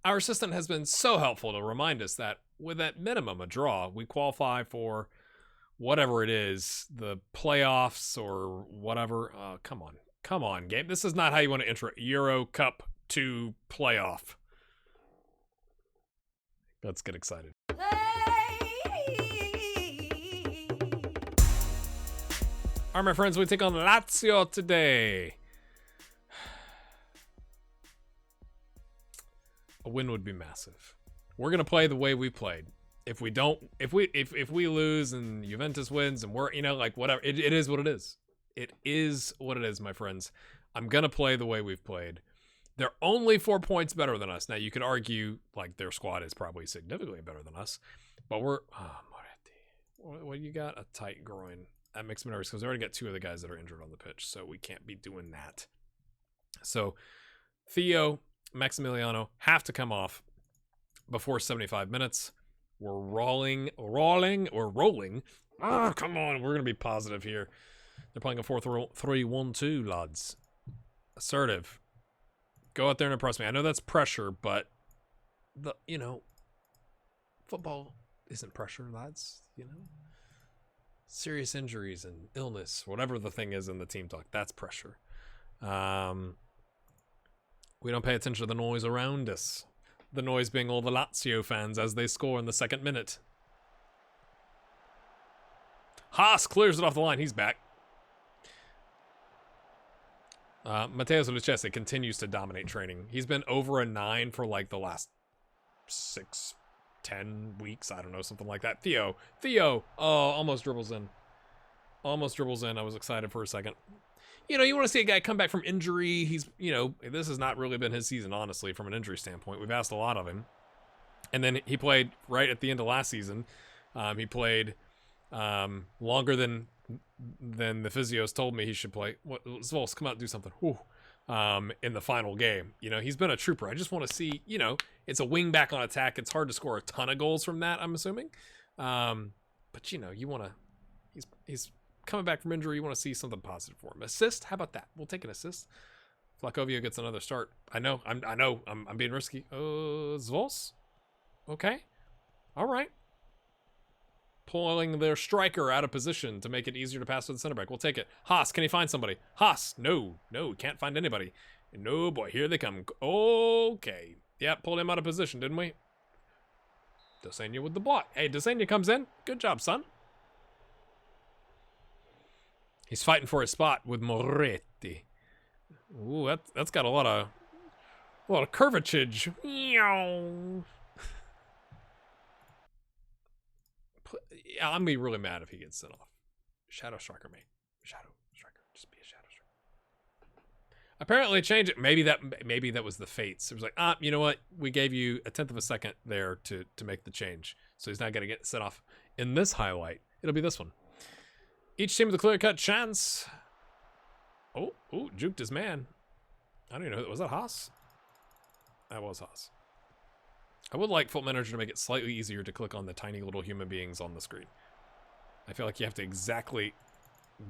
our assistant has been so helpful to remind us that with at minimum a draw, we qualify for whatever it is, the playoffs or whatever. Come on, Gabe. This is not how you want to enter Euro Cup 2 playoff. Let's get excited. All right, my friends, we take on Lazio today. A win would be massive. We're gonna play the way we played. If we lose and Juventus wins and we're, like whatever, it is what it is. It is what it is, my friends. I'm gonna play the way we've played. They're only 4 points better than us. Now you could argue like their squad is probably significantly better than us, but we're Moretti. What you got? A tight groin. That makes me nervous because we already got 2 of the guys that are injured on the pitch, so we can't be doing that. So Theo, Maximiliano have to come off before 75 minutes. We're rolling. Oh, come on, we're gonna be positive here. They're playing a 4-3-1-2, lads. Assertive. Go out there and impress me. I know that's pressure, but football isn't pressure, lads. Serious injuries and illness, whatever the thing is in the team talk, that's pressure. We don't pay attention to the noise around us. The noise being all the Lazio fans as they score in the second minute. Haas clears it off the line. He's back. Matteo Lucchese continues to dominate training. He's been over a 9 for like the last 6-10 weeks. I don't know, something like that. Theo. Oh, almost dribbles in. I was excited for a second. You want to see a guy come back from injury. He's, this has not really been his season, honestly, from an injury standpoint. We've asked a lot of him. And then he played right at the end of last season. He played longer than the physios told me he should play. Zvols, come out and do something. In the final game. He's been a trooper. I just want to see, it's a wing back on attack. It's hard to score a ton of goals from that, I'm assuming. But, you want to, he's coming back from injury. You want to see something positive for him. Assist? How about that? We'll take an assist. Flakovio gets another start. I know. I'm being risky. Zvols? Okay. All right. Pulling their striker out of position to make it easier to pass to the center back. We'll take it. Haas, can he find somebody? Haas, no, can't find anybody. No, boy, here they come. Okay. Yeah, pulled him out of position, didn't we? Desenia with the block. Hey, Desenia comes in. Good job, son. He's fighting for his spot with Moretti. Ooh, that's got a lot of curvature. Yeah, I'm gonna be really mad if he gets sent off. Shadow striker, mate. Shadow striker. Just be a shadow striker. Apparently change it. Maybe that was the fates. It was like, you know what? We gave you a 1/10 of a second there to make the change. So he's not gonna get sent off in this highlight. It'll be this one. Each team with a clear-cut chance. Oh, juked his man. I don't even know. Was that Haas? That was Haas. I would like Foot Manager to make it slightly easier to click on the tiny little human beings on the screen. I feel like you have to exactly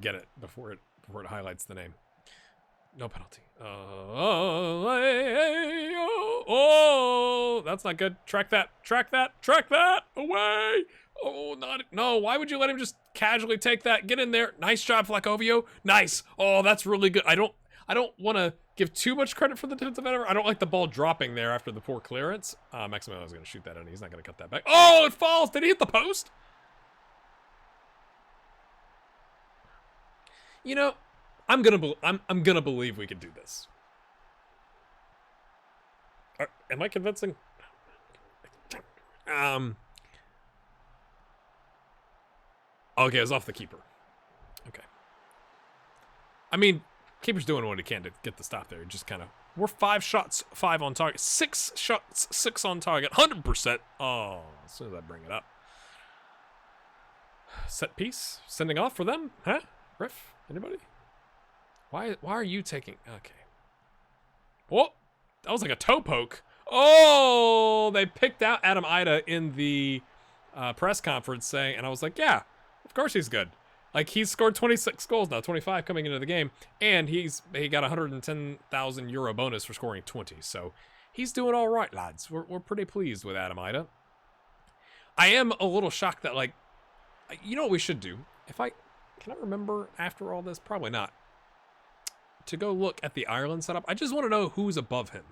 get it before it highlights the name. No penalty. Oh, that's not good. Track that. Away. Oh, no. Why would you let him just casually take that? Get in there. Nice job, Flakovio. Nice. Oh, that's really good. I don't want to give too much credit for the defensive end. I don't like the ball dropping there after the poor clearance. Maximiliano's going to shoot that in. He's not going to cut that back. Oh, it falls. Did he hit the post? I'm gonna believe we can do this. Am I convincing? Okay, it was off the keeper. Okay. I mean, keeper's doing what he can to get the stop there. Just kind of, we're 5 shots, 5 on target. 6 shots, 6 on target. 100%. Oh, as soon as I bring it up. Set piece. Sending off for them? Huh? Ref? Anybody? Why are you taking... Okay. Whoa! That was like a toe poke. Oh! They picked out Adam Ida in the press conference saying... And I was like, yeah, of course he's good. Like, he's scored 26 goals now, 25 coming into the game. And he got a €110,000 bonus for scoring 20. So He's doing all right, lads. We're pretty pleased with Adam Ida. I am a little shocked that, like, you know what we should do? Can I remember after all this? Probably not. To go look at the Ireland setup. I just want to know who's above him.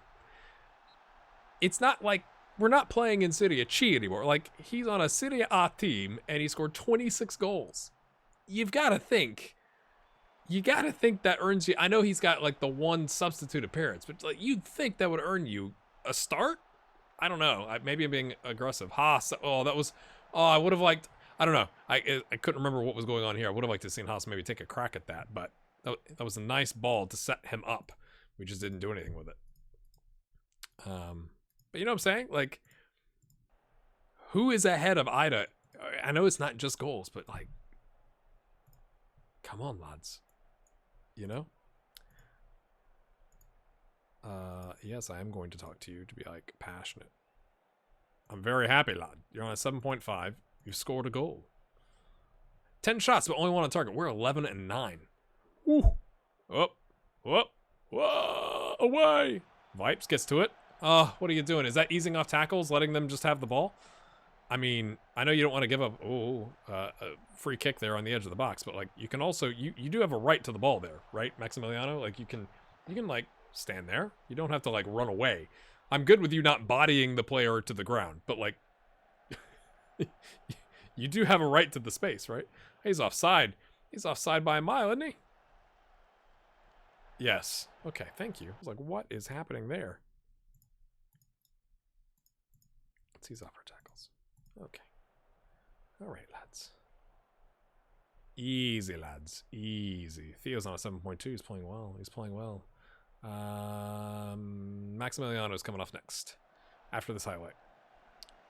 It's not like we're not playing in Serie C anymore. Like, he's on a Serie A team and he scored 26 goals. You've got to think. You got to think that earns you. I know he's got like the one substitute appearance, but like you'd think that would earn you a start. I don't know. Maybe I'm being aggressive. Haas. Oh, that was. Oh, I would have liked. I don't know. I couldn't remember what was going on here. I would have liked to have seen Haas maybe take a crack at that, but that was a nice ball to set him up. We just didn't do anything with it. But you know what I'm saying? Like, who is ahead of Ida? I know it's not just goals, but like, come on, lads. You know? Yes, I am going to talk to you to be like passionate. I'm very happy, lad. You're on a 7.5. You've scored a goal. 10 shots, but only one on target. We're 11 and 9. Woo. Up. Whoop. Whoa. Away. Vipes gets to it. What are you doing? Is that easing off tackles, letting them just have the ball? I mean, I know you don't want to give up a free kick there on the edge of the box, but like you can also you do have a right to the ball there, right, Maximiliano? Like you can like stand there. You don't have to like run away. I'm good with you not bodying the player to the ground, but like you do have a right to the space, right? He's offside. He's offside by a mile, isn't he? Yes. Okay, thank you. I was like, what is happening there? Let's ease off our tackles. Okay. All right, lads. Easy, lads. Easy. Theo's on a 7.2. He's playing well. He's playing well. Maximiliano's coming off next after this highlight.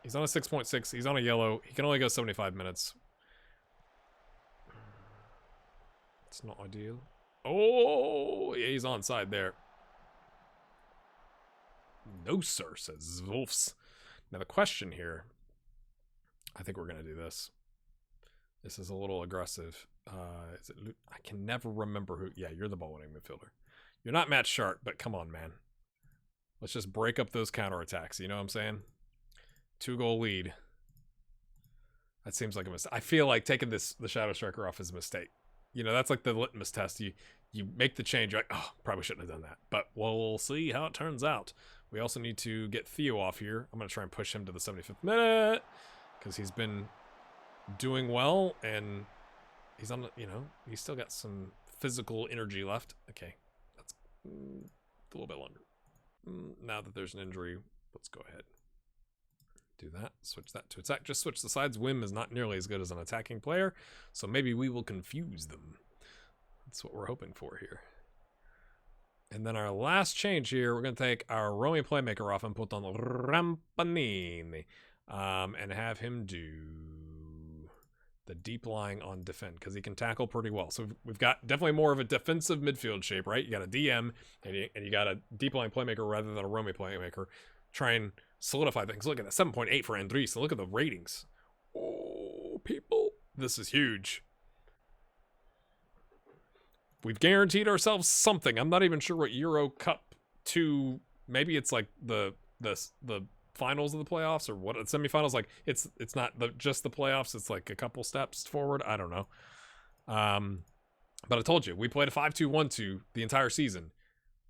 He's on a 6.6. He's on a yellow. He can only go 75 minutes. It's not ideal. Oh, yeah, he's onside there. No, sir, says Wolfs. Now, the question here, I think we're going to do this. This is a little aggressive. Is it Luke? I can never remember who. Yeah, you're the ball-winning midfielder. You're not Matt Sharp, but come on, man. Let's just break up those counterattacks. You know what I'm saying? 2-goal lead. That seems like a mistake. I feel like taking the Shadow Striker off is a mistake. You know, that's like the litmus test. You make the change, you're like, oh, probably shouldn't have done that. But we'll see how it turns out. We also need to get Theo off here. I'm going to try and push him to the 75th minute because he's been doing well and he's on the, you know, he's still got some physical energy left. Okay, that's a little bit longer. Now that there's an injury, let's go ahead. Do that. Switch that to attack. Just switch the sides. Wim is not nearly as good as an attacking player, so maybe we will confuse them. That's what we're hoping for here. And then our last change here, we're going to take our roaming playmaker off and put on Rampanini and have him do the deep lying on defend because he can tackle pretty well. So we've got definitely more of a defensive midfield shape, right? You got a DM and you got a deep lying playmaker rather than a roaming playmaker. Try and solidify things. Look at that, 7.8 for Andres. So look at the ratings. Oh, people, this is huge. We've guaranteed ourselves something. I'm not even sure what Euro Cup 2. Maybe it's like the finals of the playoffs or what? Semifinals. Like it's not just the playoffs. It's like a couple steps forward. I don't know. But I told you we played a 5-2-1-2 the entire season.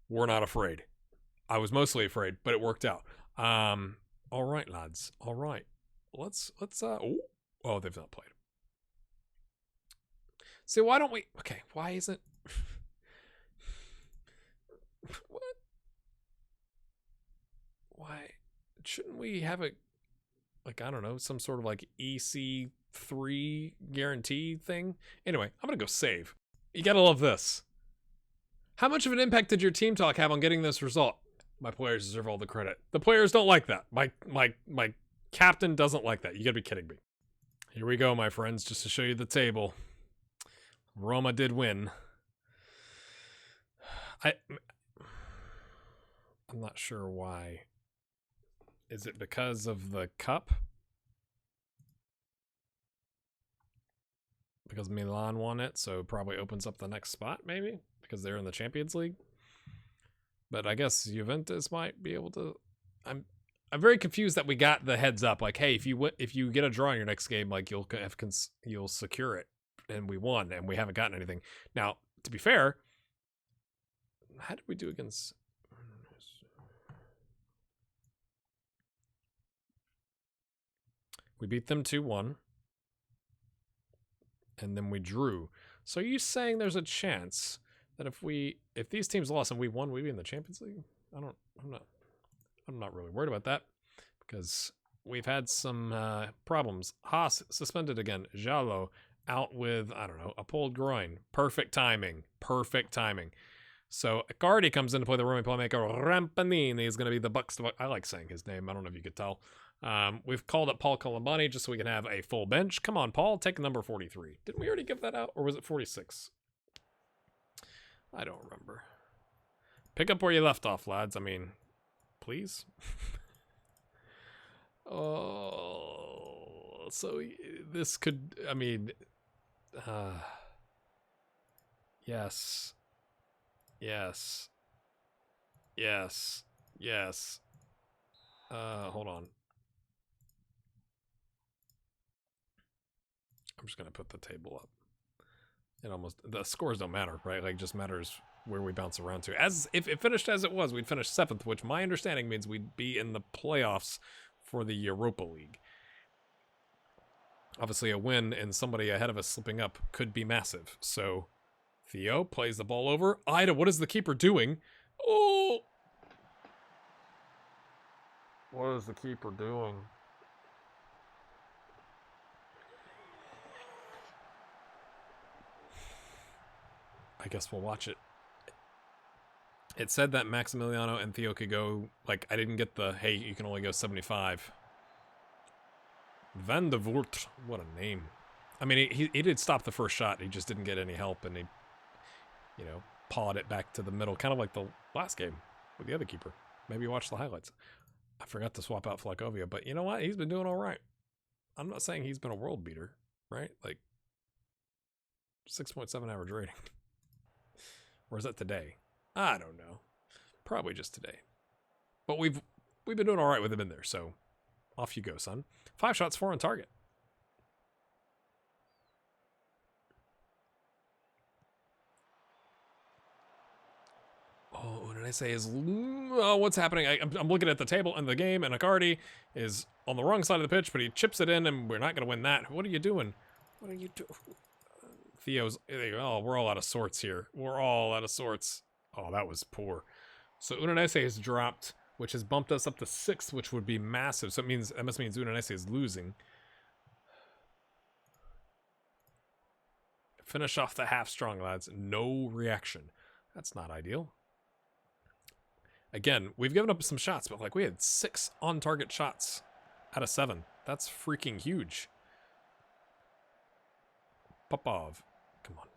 We're not afraid. I was mostly afraid, but it worked out. All right, lads. All right. Let's oh, they've not played. So why don't we? Okay, why isn't? What? Why shouldn't we have a, like, I don't know, some sort of like EC3 guarantee thing? Anyway, I'm gonna go save. You gotta love this. How much of an impact did your team talk have on getting this result? My players deserve all the credit. The players don't like that. My captain doesn't like that. You gotta be kidding me. Here we go, my friends, just to show you the table. Roma did win. I'm not sure why. Is it because of the cup? Because Milan won it, so it probably opens up the next spot, maybe? Because they're in the Champions League? But I guess Juventus might be able to I'm very confused that we got the heads up. Like, hey, if you get a draw in your next game, like you'll secure it, and we won, and we haven't gotten anything. Now, to be fair, how did we do against? We beat them 2-1, and then we drew. So are you saying there's a chance that if these teams lost and we won, we'd be in the Champions League? I'm not really worried about that because we've had some problems. Haas suspended again. Jallo out with, I don't know, a pulled groin. Perfect timing. So Icardi comes in to play the Roman playmaker. Rampanini is going to be the Bucks. I like saying his name. I don't know if you could tell. We've called up Paul Colombani just so we can have a full bench. Come on, Paul. Take number 43. Didn't we already give that out? Or was it 46? I don't remember. Pick up where you left off, lads. I mean, please. Oh, so this could, I mean, yes. Hold on. I'm just going to put the table up. The scores don't matter, right? Like, just matters where we bounce around to. As if it finished as it was, we'd finish 7th, which my understanding means we'd be in the playoffs for the Europa League. Obviously, a win and somebody ahead of us slipping up could be massive. So, Theo plays the ball over. Ida, what is the keeper doing? Oh! What is the keeper doing? I guess we'll watch it. It said that Maximiliano and Theo could go, like, I didn't get the, hey, you can only go 75. Van de Voort, what a name. I mean, he did stop the first shot. He just didn't get any help, and he, pawed it back to the middle, kind of like the last game with the other keeper. Maybe watch the highlights. I forgot to swap out Flakovia, but you know what? He's been doing all right. I'm not saying he's been a world beater, right? Like, 6.7 average rating. Or is that today? I don't know. Probably just today. But we've been doing all right with him in there, so off you go, son. 5 shots, 4 on target. Oh, what did I say? What's happening? I'm looking at the table and the game, and Icardi is on the wrong side of the pitch, but he chips it in, and we're not going to win that. What are you doing? What are you doing? Theo's, oh, we're all out of sorts here. We're all out of sorts. Oh, that was poor. So Udinese has dropped, which has bumped us up to 6th, which would be massive. So that must mean Udinese is losing. Finish off the half strong, lads. No reaction. That's not ideal. Again, we've given up some shots, but like we had 6 on-target shots out of 7. That's freaking huge. Popov. Come on.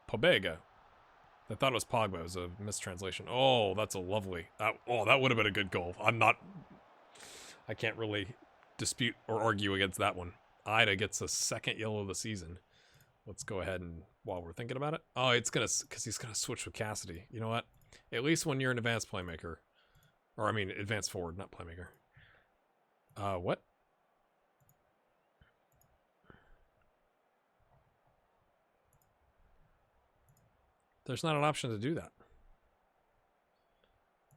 Pobega. I thought it was Pogba. It was a mistranslation. Oh, that's a lovely. That would have been a good goal. I can't really dispute or argue against that one. Ida gets a 2nd yellow of the season. Let's go ahead and, while we're thinking about it. Oh, because he's going to switch with Cassidy. You know what? At least when you're an advanced playmaker. Or, I mean, advanced forward, not playmaker. What? There's not an option to do that.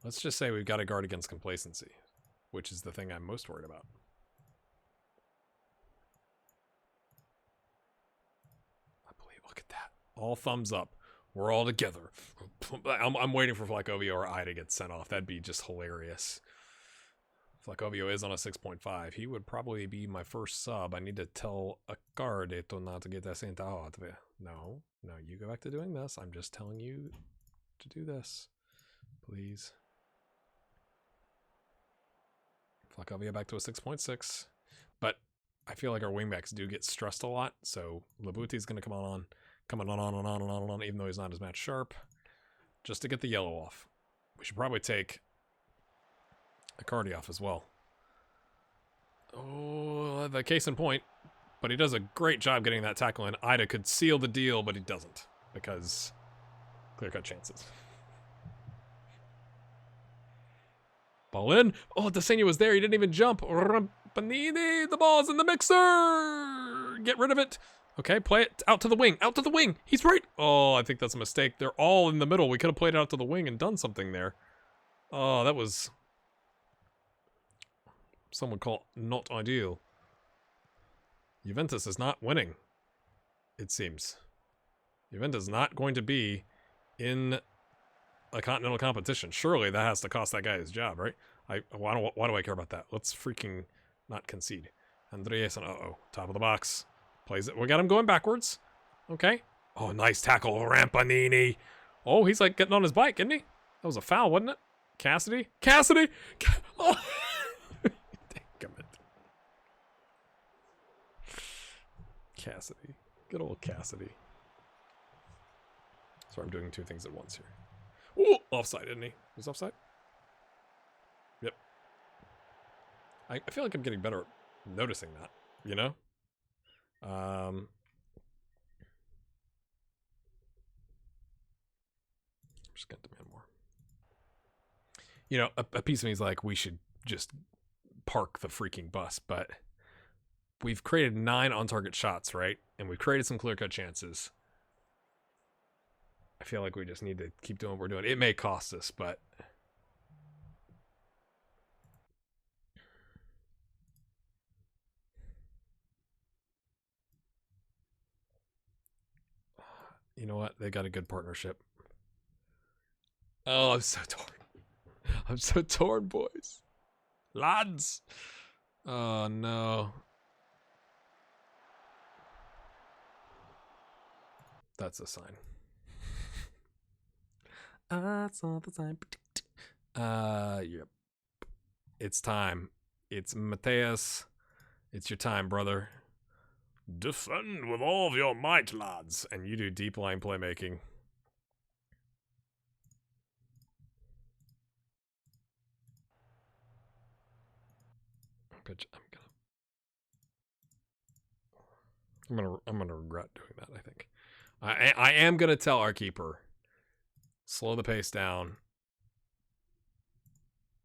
Let's just say we've got to guard against complacency, which is the thing I'm most worried about. I believe, look at that. All thumbs up. We're all together. I'm waiting for Flakovio or I to get sent off. That'd be just hilarious. Flakovio is on a 6.5. He would probably be my first sub. I need to tell Icardi to not to get that sent out. No, you go back to doing this. I'm just telling you to do this. Please. Flakovia back to a 6.6. But I feel like our wingbacks do get stressed a lot. So Labuti's going to come on, even though he's not as match sharp. Just to get the yellow off. We should probably take Icardi off as well. Oh, the case in point. But he does a great job getting that tackle in. Ida could seal the deal, but he doesn't. Because clear-cut chances. Ball in. Oh, Desenio was there. He didn't even jump. Panini, the ball's in the mixer. Get rid of it. Okay, play it out to the wing. Out to the wing. He's right. Oh, I think that's a mistake. They're all in the middle. We could have played it out to the wing and done something there. Oh, that was... some would call not ideal. Juventus is not winning, it seems. Juventus is not going to be in a continental competition. Surely that has to cost that guy his job, right? Why do I care about that? Let's freaking not concede. Andreasen, top of the box. Plays it. We got him going backwards. Okay. Oh, nice tackle, Rampanini. Oh, he's like getting on his bike, isn't he? That was a foul, wasn't it? Cassidy? Oh. Damn it. Cassidy. Good old Cassidy. Sorry, I'm doing two things at once here. Ooh, offside, isn't he? He's offside? Yep. I feel like I'm getting better at noticing that, you know? Just gonna demand more. You know, a piece of me is like, we should just park the freaking bus, but we've created 9 on-target shots, right? And we've created some clear-cut chances. I feel like we just need to keep doing what we're doing. It may cost us, but... you know what? They got a good partnership. Oh, I'm so torn. I'm so torn, boys. Lads! Oh, no. That's a sign. That's not the sign. Yep. It's time. It's Mateus. It's your time, brother. Defend with all of your might, lads. And you do deep line playmaking. I'm gonna regret doing that, I think. I am gonna tell our keeper, slow the pace down.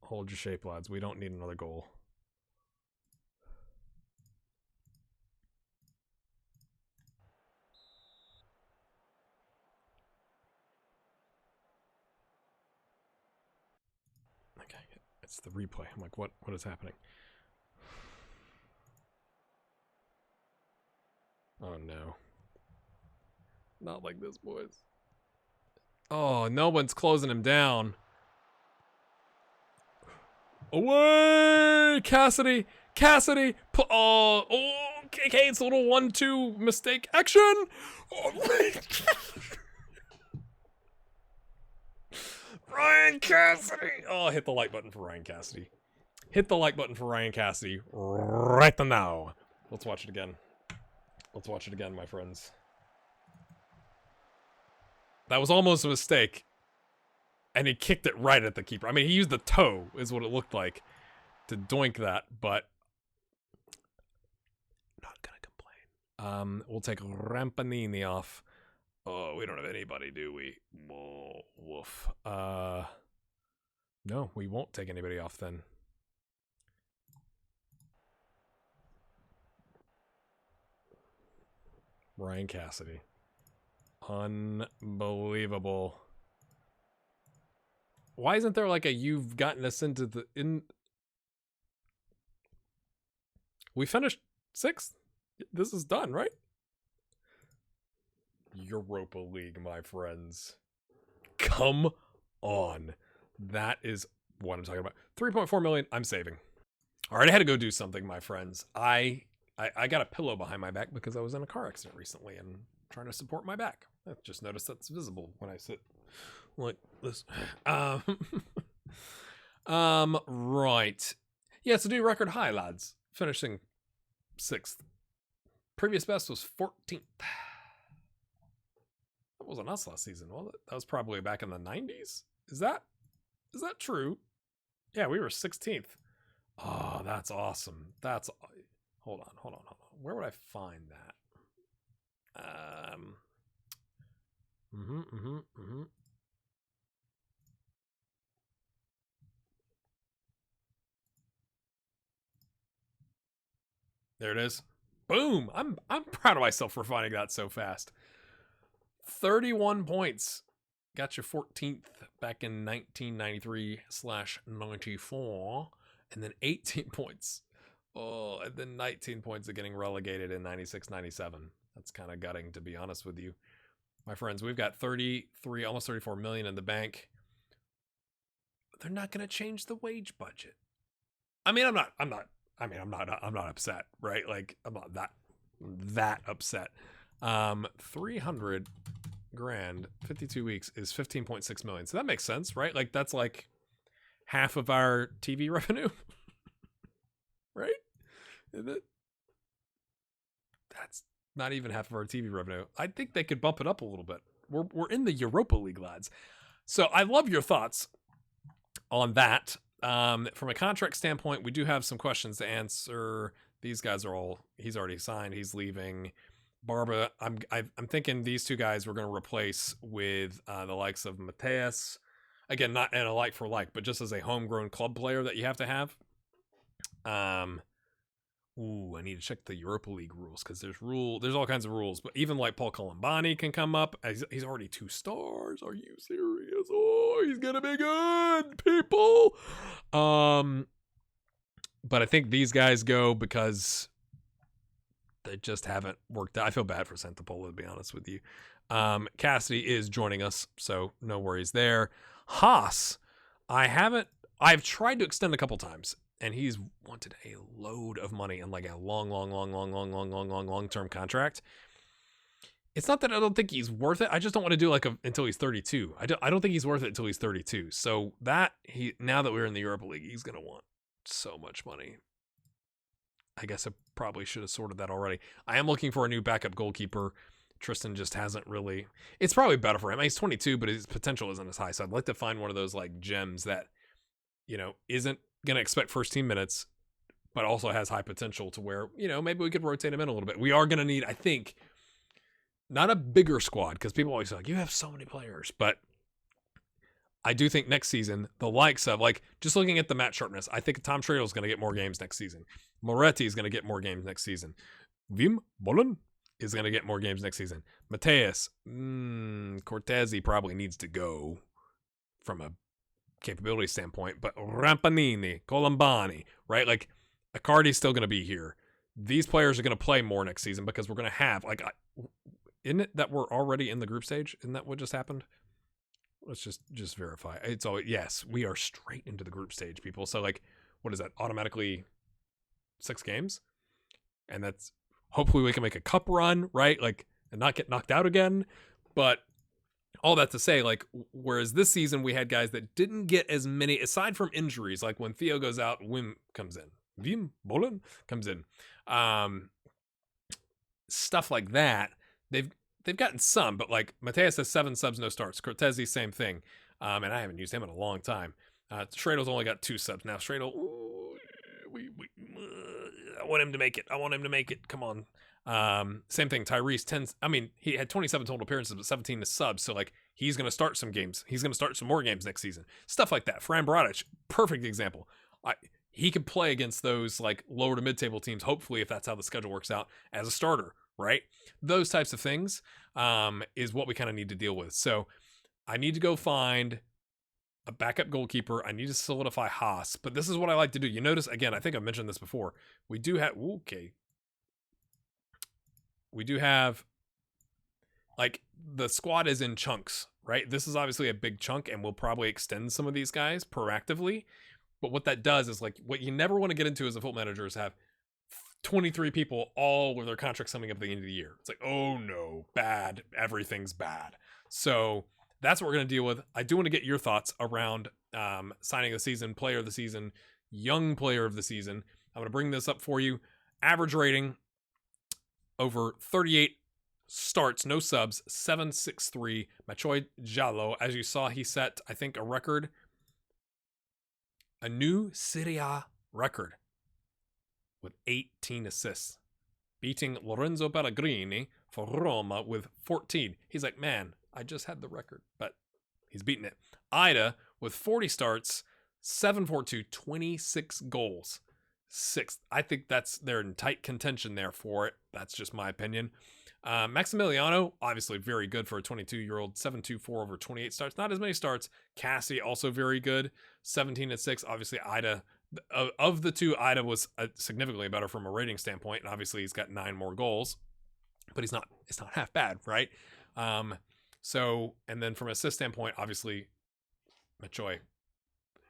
Hold your shape, lads. We don't need another goal. Okay, it's the replay. I'm like, what is happening? Oh no. Not like this, boys. Oh, no one's closing him down. Away! Cassidy! Cassidy! Oh, okay, it's a little 1-2 mistake. Action! Oh, Ryan Cassidy! Oh, hit the like button for Ryan Cassidy. Hit the like button for Ryan Cassidy right now. Let's watch it again. Let's watch it again, my friends. That was almost a mistake. And he kicked it right at the keeper. I mean, he used the toe, is what it looked like, to doink that, but not gonna complain. We'll take Rampanini off. Oh, we don't have anybody, do we? Oh, woof. No, we won't take anybody off then. Ryan Cassidy. Unbelievable. Why isn't there like a you've gotten us into the we finished 6th? This is done, right? Europa League, my friends. Come on. That is what I'm talking about. 3.4 million, I'm saving. All right, I had to go do something, my friends. I got a pillow behind my back because I was in a car accident recently and trying to support my back. I just noticed that's visible when I sit like this. Right. Yeah, so do record high, lads. Finishing 6th. Previous best was 14th. That wasn't us last season, was it? That was probably back in the 90s. Is that true? Yeah, we were 16th. Oh, that's awesome. That's hold on. Where would I find that? There it is. Boom. I'm proud of myself for finding that so fast. 31 points. Got your 14th back in 1993/94. And then 18 points. Oh, and then 19 points of getting relegated in 96/97. That's kind of gutting, to be honest with you. My friends, we've got 33, almost 34 million in the bank. They're not going to change the wage budget. I mean, I'm not upset, right? Like, I'm not that upset. 300 grand, 52 weeks is 15.6 million. So that makes sense, right? Like, that's like half of our TV revenue, right? Isn't it? That's not even half of our TV revenue. I think they could bump it up a little bit. We're in the Europa League, lads. So I love your thoughts on that. From a contract standpoint, we do have some questions to answer. These guys are all, he's already signed. He's leaving. Barba, I'm thinking these two guys we're going to replace with the likes of Mateus. Again, not in a like for like, but just as a homegrown club player that you have to have. I need to check the Europa League rules because there's all kinds of rules. But even like Paul Colombani can come up. He's already 2 stars. Are you serious? Oh, he's gonna be good, people. But I think these guys go because they just haven't worked out. I feel bad for Santapola, to be honest with you. Cassidy is joining us, so no worries there. Haas, I've tried to extend a couple times. And he's wanted a load of money and like a long-term contract. It's not that I don't think he's worth it. I just don't want to do like until he's 32. I don't think he's worth it until he's 32. So now that we're in the Europa League, he's going to want so much money. I guess I probably should have sorted that already. I am looking for a new backup goalkeeper. Tristan just hasn't really. It's probably better for him. He's 22, but his potential isn't as high. So I'd like to find one of those like gems that, isn't going to expect first team minutes, but also has high potential to where, maybe we could rotate him in a little bit. We are going to need, I think, not a bigger squad, because people always say, like, you have so many players, but I do think next season, the likes of, like, just looking at the match sharpness, I think Tom Treadle is going to get more games next season. Moretti is going to get more games next season. Wim Bollen is going to get more games next season. Mateus, Cortezi probably needs to go from a capability standpoint, but Rampanini, Colombani, right? Like, Icardi's still going to be here. These players are going to play more next season because we're going to have, like, isn't it that we're already in the group stage? Isn't that what just happened? Let's just verify. It's all, yes, we are straight into the group stage, people. So, like, what is that? Automatically 6 games? And that's, hopefully we can make a cup run, right? Like, and not get knocked out again. But all that to say, like, whereas this season we had guys that didn't get as many, aside from injuries, like when Theo goes out, Wim comes in. Wim Bollen comes in. Stuff like that. They've gotten some, but like Mateus has 7 subs, no starts. Cortezi, same thing. And I haven't used him in a long time. Schradel's only got 2 subs. Now Schradel, I want him to make it. Come on. Same thing. Tyrese, he had 27 total appearances, but 17 is subs. So like he's going to start some games. He's going to start some more games next season. Stuff like that. Fran Bradic, perfect example. He could play against those like lower to mid-table teams, hopefully, if that's how the schedule works out, as a starter, right? Those types of things is what we kind of need to deal with. So I need to go find a backup goalkeeper. I need to solidify Haas, but this is what I like to do. You notice, again, I think I've mentioned this before. We do have, like, the squad is in chunks, right? This is obviously a big chunk, and we'll probably extend some of these guys proactively. But what that does is, like, what you never want to get into as a football manager is have 23 people all with their contracts coming up at the end of the year. It's like, oh no, bad. Everything's bad. So that's what we're going to deal with. I do want to get your thoughts around signing of the season, player of the season, young player of the season. I'm going to bring this up for you. Average rating over 38 starts, no subs, 763. Machoy Jallo, as you saw, he set, I think, a record. A new Serie A record with 18 assists, beating Lorenzo Pellegrini for Roma with 14. He's like, man, I just had the record, but he's beating it. Ida with 40 starts, 742, 26 goals. 6th. I think they're in tight contention there for it. That's just my opinion. Maximiliano, obviously very good for a 22-year-old, 7.24 over 28 starts. Not as many starts. Cassie, also very good, 17-6. Obviously, Ida, of the two, Ida was significantly better from a rating standpoint, and obviously he's got 9 more goals, but it's not half bad, right? So, and then from an assist standpoint, obviously, Machoy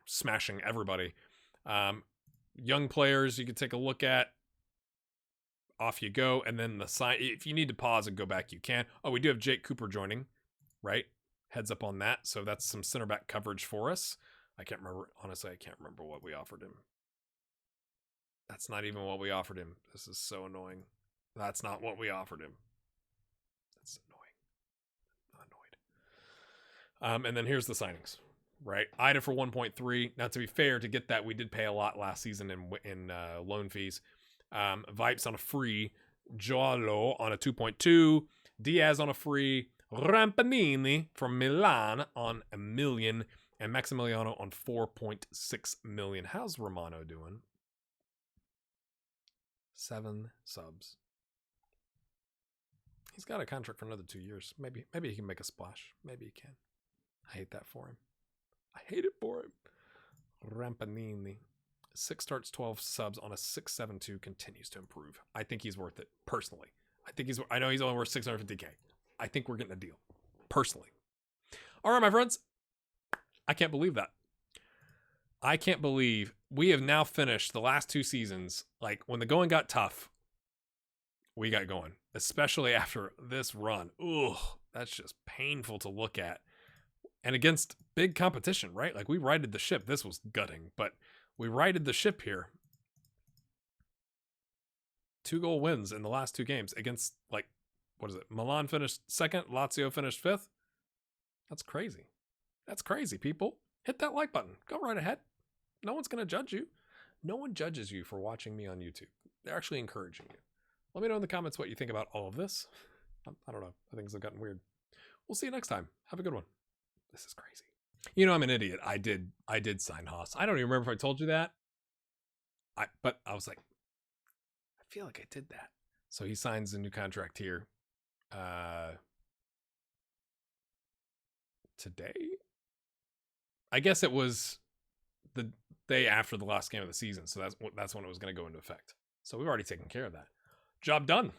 smashing everybody. Young players you could take a look at. Off you go. And then the sign, if you need to pause and go back, you can. Oh, we do have Jake Cooper joining, right? Heads up on that. So that's some center back coverage for us. I can't remember. Honestly, I can't remember what we offered him. That's not even what we offered him. This is so annoying. That's not what we offered him. That's annoying. I'm annoyed. And then here's the signings, right? Ida for 1.3. Now, to be fair, to get that, we did pay a lot last season in loan fees. Vipes on a free, Giallo on a 2.2, Diaz on a free, Rampanini from Milan on $1 million, and Maximiliano on 4.6 million. How's Romano doing? 7 subs. He's got a contract for another 2 years. Maybe he can make a splash. Maybe he can. I hate that for him. I hate it for him. Rampanini. 6 starts, 12 subs on a 6.72 continues to improve. I think he's worth it, personally. I know he's only worth 650K. I think we're getting a deal, personally. All right, my friends. I can't believe that. I can't believe we have now finished the last 2 seasons. Like, when the going got tough, we got going, especially after this run. Ugh, that's just painful to look at. And against big competition, right? Like, we righted the ship. This was gutting, but we righted the ship here. 2-goal wins in the last 2 games against, like, what is it? Milan finished 2nd. Lazio finished 5th. That's crazy. That's crazy, people. Hit that like button. Go right ahead. No one's going to judge you. No one judges you for watching me on YouTube. They're actually encouraging you. Let me know in the comments what you think about all of this. I don't know. Things have gotten weird. We'll see you next time. Have a good one. This is crazy. You know, I'm an idiot. I did sign Haas. I don't even remember if I told you that. But I was like, I feel like I did that. So he signs a new contract here. Today? I guess it was the day after the last game of the season. So that's when it was going to go into effect. So we've already taken care of that. Job done.